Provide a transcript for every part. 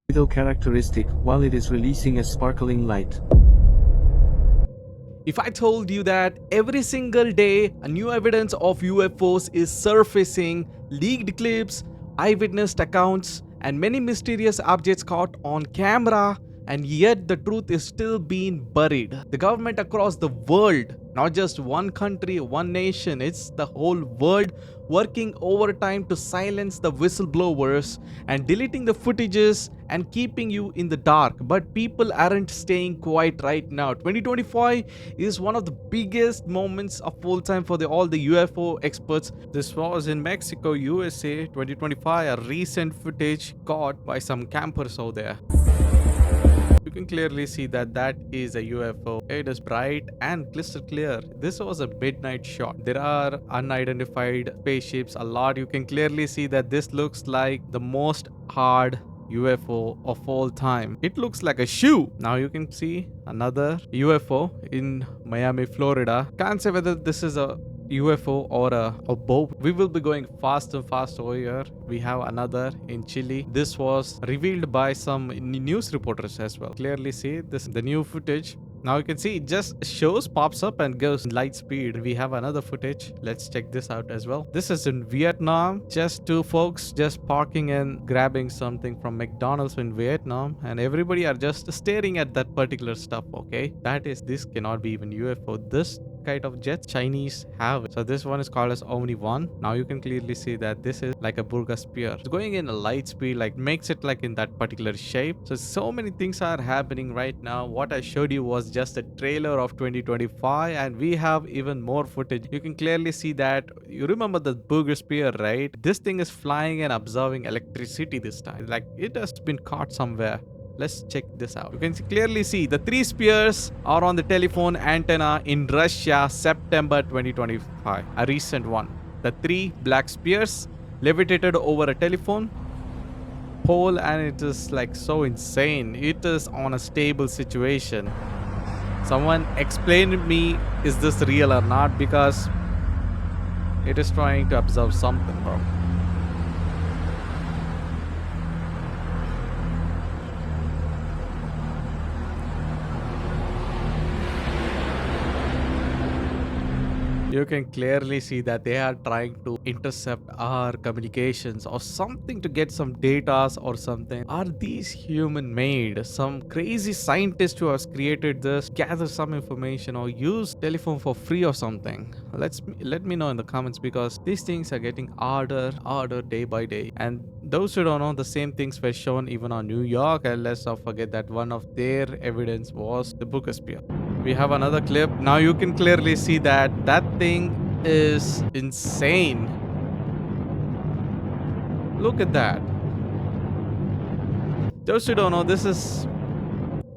Little characteristic while it is releasing a sparkling light. If I told you that every single day a new evidence of UFOs is surfacing, leaked clips, eyewitness accounts, and many mysterious objects caught on camera, and yet the truth is still being buried. The government across the world, not just one country, one nation, it's the whole world working overtime to silence the whistleblowers and deleting the footages and keeping you in the dark. But people aren't staying quiet right now. 2025 is one of the biggest moments of all time for all the UFO experts. This was in Mexico, USA, 2025, a recent footage caught by some campers over there. You can clearly see that that is a UFO. It is bright and crystal clear. This was a midnight shot. There are unidentified spaceships a lot. You can clearly see that this looks like the most hard UFO of all time. It looks like a shoe. Now you can see another UFO in Miami, Florida. Can't say whether this is a UFO or a boat. We will be going fast and fast over here. We have another in Chile. This was revealed by some news reporters as well. Clearly see this, the new footage. Now you can see it just shows, pops up and goes light speed. We have another footage. Let's check this out as well. This is in Vietnam. Just two folks just parking and grabbing something from McDonald's in Vietnam, and everybody are just staring at that particular stuff. Okay, this cannot be even UFO. This kind of jets Chinese have. So this one is called as Omni 1. Now you can clearly see that this is like a burqa spear. It's going in a light speed, like makes it like in that particular shape. So many things are happening right now. What I showed you was just a trailer of 2025, and we have even more footage. You can clearly see that. You remember the burqa spear, right? This thing is flying and observing electricity this time. Like it has been caught somewhere. Let's check this out. You can clearly see the three spears are on the telephone antenna in Russia, September 2025. A recent one. The three black spears levitated over a telephone pole, and it is like so insane. It is on a stable situation. Someone explain to me, is this real or not? Because it is trying to observe something, bro. You can clearly see that they are trying to intercept our communications or something to get some data or something. Are these human made? Some crazy scientist who has created this, gather some information or use telephone for free or something? Let me know in the comments, because these things are getting harder day by day. And those who don't know, the same things were shown even on New York, and let's not forget that one of their evidence was the burqa spear. We have another clip. Now you can clearly see that that thing is insane. Look at that. Those who don't know, this is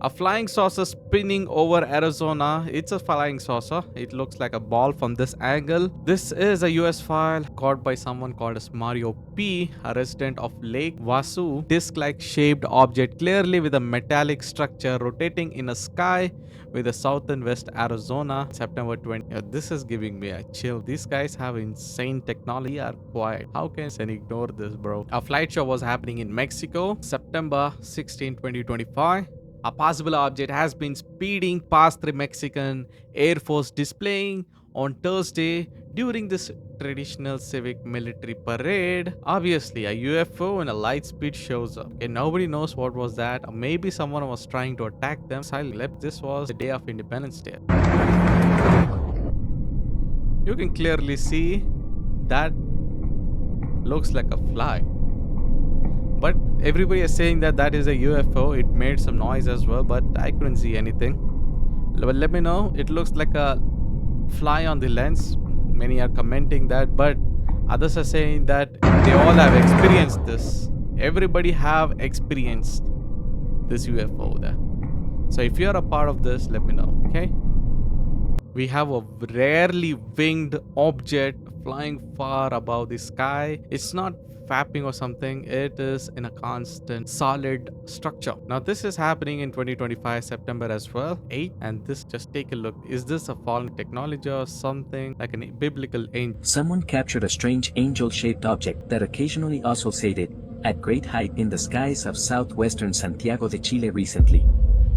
a flying saucer spinning over Arizona. It's a flying saucer. It looks like a ball from this angle. This is a US file caught by someone called as Mario P, a resident of Lake Wasu. Disc-like shaped object, clearly with a metallic structure, rotating in a sky with the south and west Arizona, September 20. This is giving me a chill. These guys have insane technology. Are quiet. How can I ignore this, bro? A flight show was happening in Mexico, September 16, 2025. A possible object has been speeding past the Mexican Air Force, displaying on Thursday during this traditional civic military parade. Obviously, a UFO in a light speed shows up. Okay, nobody knows what was that. Or maybe someone was trying to attack them. This was the day of Independence Day. You can clearly see that looks like a fly. But everybody is saying that that is a UFO. It made some noise as well, but I couldn't see anything. But let me know. It looks like a fly on the lens. Many are commenting that, but others are saying that they all have experienced this. Everybody have experienced this UFO there. So if you're a part of this, let me know, okay? We have a rarely winged object flying far above the sky. It's not fapping or something. It is in a constant solid structure. Now this is happening in 2025 September as well, 8. And this, just take a look. Is this a fallen technology or something like a biblical angel? Someone captured a strange angel-shaped object that occasionally oscillated at great height in the skies of southwestern Santiago de Chile recently.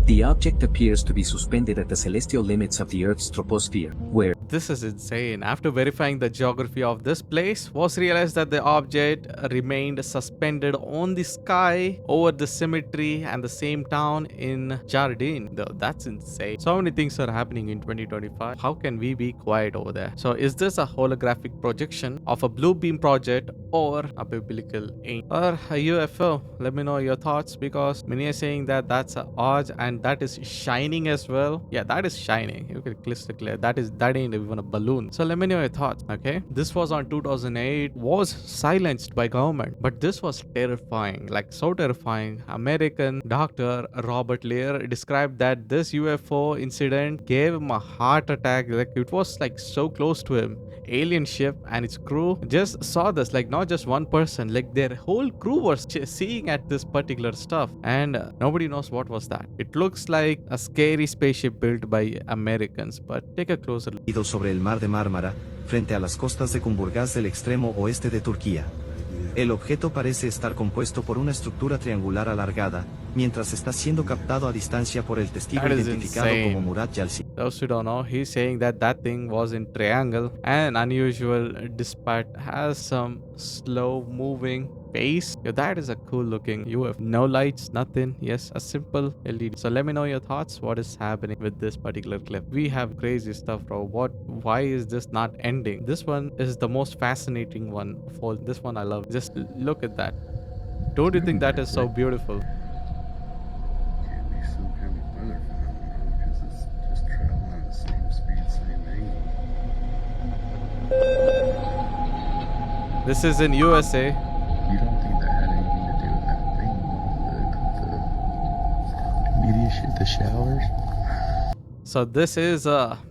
The object appears to be suspended at the celestial limits of the Earth's troposphere, where This is insane. After verifying the geography of this place, was realized that the object remained suspended on the sky over the cemetery and the same town in Jardin. That's insane. So many things are happening in 2025. How can we be quiet over there? So is this a holographic projection of a blue beam project or a biblical angel or a UFO? Let me know your thoughts, because many are saying that that's a odd and that is shining as well. Yeah, that is shining. You can crystal clear. That ain't even a balloon. So let me know your thoughts. Okay, this was on 2008, was silenced by government, but this was terrifying, like so terrifying. American doctor Robert Lear described that this UFO incident gave him a heart attack. Like it was like so close to him. Alien ship and its crew just saw this, like not just one person, like their whole crew was seeing at this particular stuff, and nobody knows what was that. It looks like a scary spaceship built by Americans, but take a closer look. Sobre el mar de Mármara, frente a las costas de Kumburgaz del extremo oeste de Turquía. El objeto parece estar compuesto por una estructura triangular alargada, mientras está siendo captado a distancia por el testigo That is identificado insane. como Murat Yalci. Those who don't know, he's saying that that thing was in triangle and unusual, despite has some slow moving face. Yeah, that is a cool looking UFO. No lights, nothing. Yes, a simple LED. So let me know your thoughts. What is happening with this particular clip? We have crazy stuff, bro. Why is this not ending? This one is the most fascinating one of all. This one I love. Just look at that. Don't you think that is so beautiful? Can't be some kind of weather phenomenon because it's just traveling at the same speed, same angle. This is in USA. You don't think that had anything to do with that thing? The media shit, the showers? So this is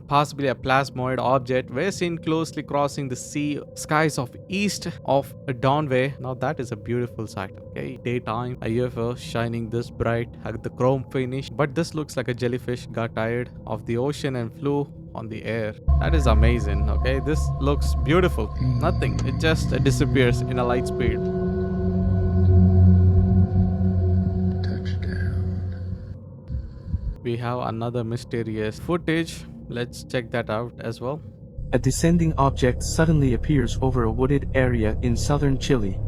possibly a plasmoid object were seen closely crossing the skies of east of Downway. Now that is a beautiful sight. Okay, daytime, a UFO shining this bright, the chrome finish. But this looks like a jellyfish got tired of the ocean and flew on the air. That is amazing. Okay, this looks beautiful. Nothing, it just disappears in a light speed. We have another mysterious footage. Let's check that out as well. A descending object suddenly appears over a wooded area in southern Chile.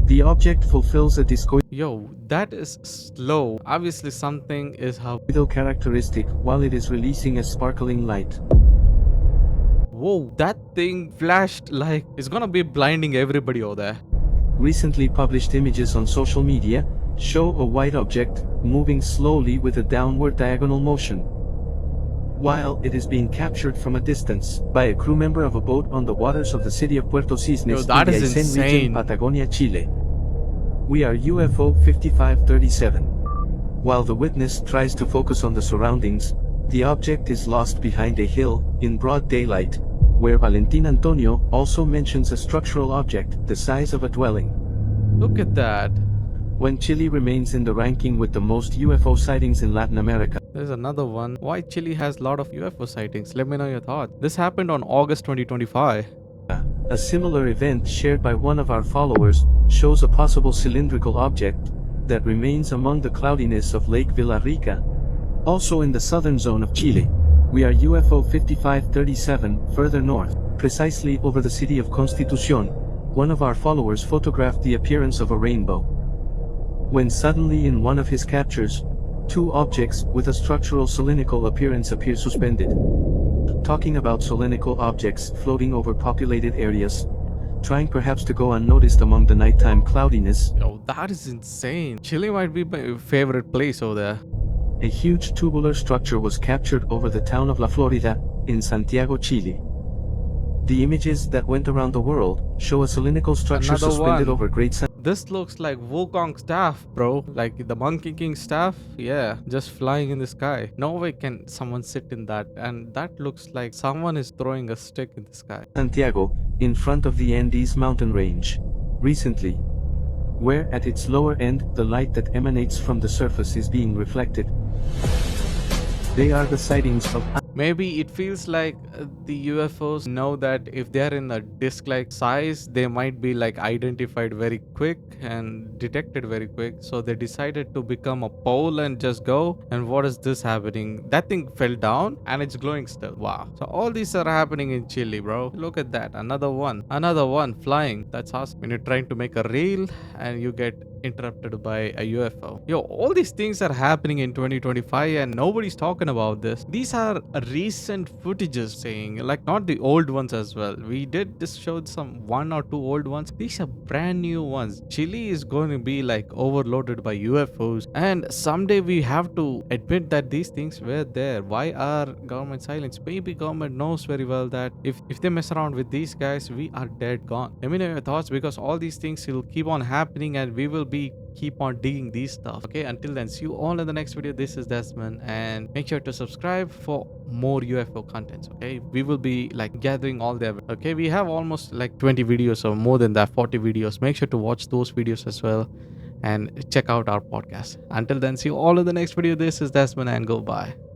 The object fulfills a Yo, that is slow. Obviously something is discoidal characteristic while it is releasing a sparkling light. Whoa, that thing flashed like it's gonna be blinding everybody over there. Recently published images on social media show a white object moving slowly with a downward diagonal motion, while it is being captured from a distance by a crew member of a boat on the waters of the city of Puerto Cisnes in that the is Aysén region, insane. Patagonia, Chile. We are UFO 5537. While the witness tries to focus on the surroundings, the object is lost behind a hill in broad daylight, where Valentin Antonio also mentions a structural object the size of a dwelling. Look at that. When Chile remains in the ranking with the most UFO sightings in Latin America. There's another one. Why Chile has a lot of UFO sightings? Let me know your thoughts. This happened on August 2025. A similar event shared by one of our followers shows a possible cylindrical object that remains among the cloudiness of Lake Villarrica, also in the southern zone of Chile. We are UFO 5537 further north, precisely over the city of Constitución. One of our followers photographed the appearance of a rainbow, when suddenly in one of his captures, two objects with a structural cylindrical appearance appear suspended. Talking about cylindrical objects floating over populated areas, trying perhaps to go unnoticed among the nighttime cloudiness. Yo, that is insane. Chile might be my favorite place over there. A huge tubular structure was captured over the town of La Florida, in Santiago, Chile. The images that went around the world show a cylindrical structure Another suspended one. over Great San. This looks like Wukong staff, bro. Like the Monkey King staff. Yeah, just flying in the sky. No way can someone sit in that. And that looks like someone is throwing a stick in the sky. Santiago, in front of the Andes mountain range. Recently, where at its lower end the light that emanates from the surface is being reflected. They are the sightings of Maybe it feels like the UFOs know that if they're in a disc-like size, they might be like identified very quick and detected very quick. So they decided to become a pole and just go. And what is this happening? That thing fell down and it's glowing still. Wow. So all these are happening in Chile, bro. Look at that. Another one flying. That's awesome. When you're trying to make a reel and you get interrupted by a UFO. Yo, all these things are happening in 2025 and nobody's talking about this. These are recent footages saying, like, not the old ones as well. We did just showed some 1 or 2 old ones. These are brand new ones. Chile is going to be like overloaded by UFOs, and someday we have to admit that these things were there. Why are government silent? Maybe government knows very well that if they mess around with these guys, we are dead gone. Let me know your thoughts, because all these things will keep on happening and we will be keep on digging these stuff. Okay, until then, see you all in the next video. This is Desmond, and make sure to subscribe for more UFO contents. Okay, we will be like gathering all the evidence. Okay, we have almost like 20 videos or more than that, 40 videos. Make sure to watch those videos as well and check out our podcast. Until then, see you all in the next video. This is Desmond, and goodbye.